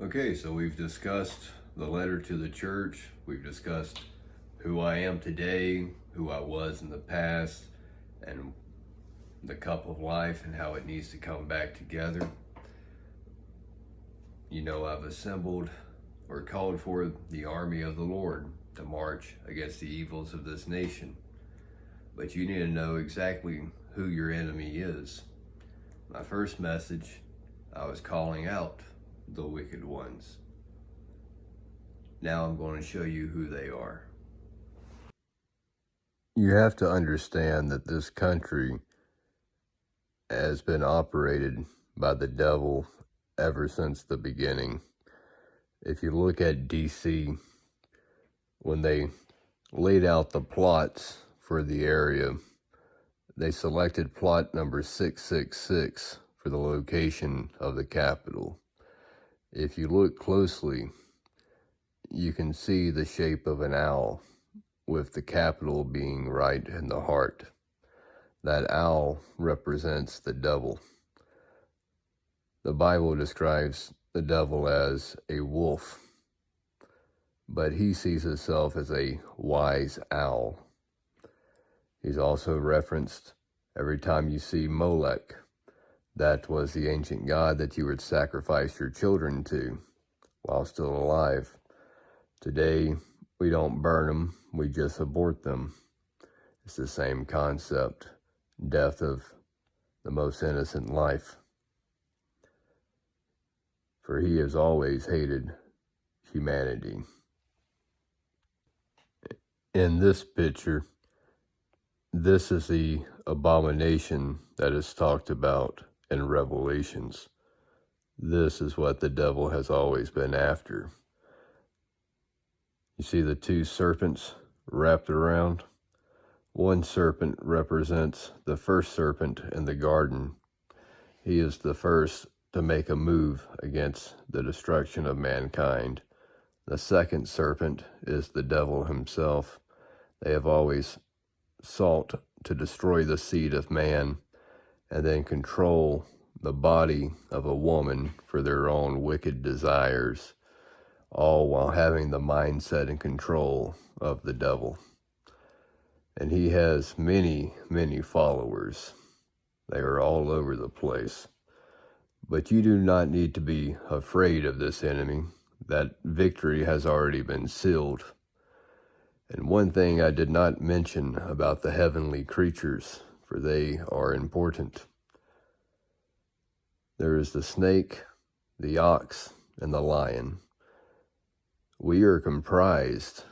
Okay, so we've discussed the letter to the church. We've discussed who I am today, who I was in the past, and the cup of life and how it needs to come back together. You know, I've assembled or called for the army of the Lord to march against the evils of this nation. But you need to know exactly who your enemy is. My first message, I was calling out the wicked ones. Now I'm going to show you who they are. You have to understand that this country has been operated by the devil ever since the beginning. If you look at DC, when they laid out the plots for the area, they selected plot number 666 for the location of the Capitol. If you look closely, you can see the shape of an owl, with the Capitol being right in the heart. That owl represents the devil. The Bible describes the devil as a wolf, but he sees himself as a wise owl. He's also referenced every time you see Molech. That was the ancient god that you would sacrifice your children to while still alive. Today, we don't burn them, we just abort them. It's the same concept, death of the most innocent life. For he has always hated humanity. In this picture, this is the abomination that is talked about in Revelations. This is what the devil has always been after. You see the two serpents wrapped around? One serpent represents the first serpent in the garden. He is the first to make a move against the destruction of mankind. The second serpent is the devil himself. They have always sought to destroy the seed of man and then control the body of a woman for their own wicked desires, all while having the mindset and control of the devil. And he has many, many followers. They are all over the place. But you do not need to be afraid of this enemy. That victory has already been sealed. And one thing I did not mention about the heavenly creatures, for they are important. There is the snake, the ox, and the lion. We are comprised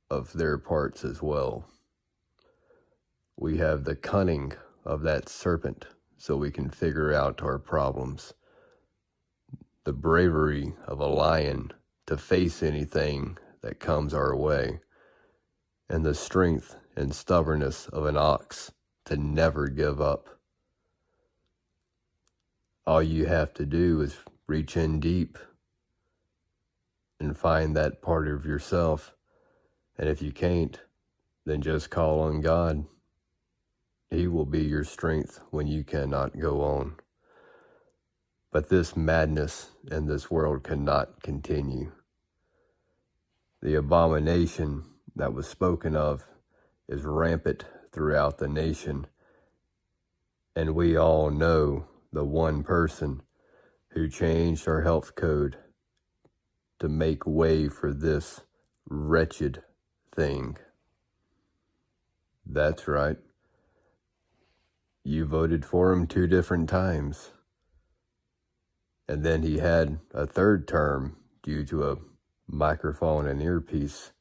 of their parts as well. We have the cunning of that serpent, so we can figure out our problems. The bravery of a lion to face anything that comes our way. And the strength and stubbornness of an ox to never give up. All you have to do is reach in deep and find that part of yourself. And if you can't, then just call on God. He will be your strength when you cannot go on. But this madness in this world cannot continue. The abomination that was spoken of is rampant throughout the nation. And we all know the one person who changed our health code to make way for this wretched thing. That's right. You voted for him 2 different times. And then he had a third term due to a microphone and earpiece.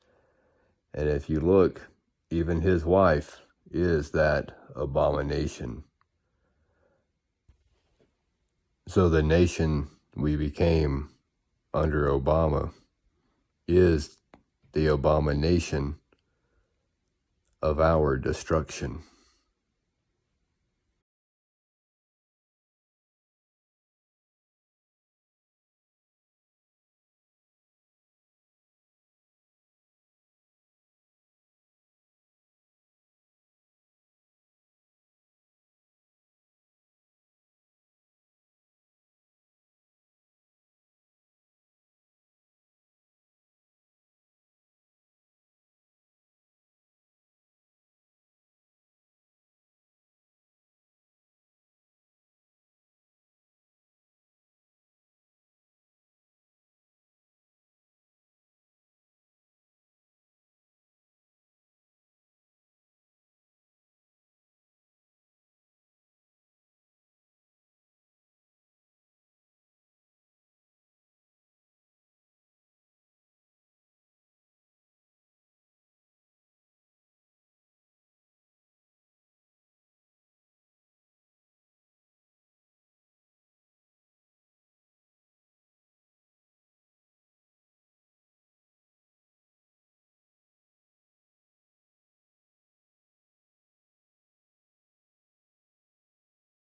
And if you look, even his wife is that abomination. So the nation we became under Obama is the abomination of our destruction.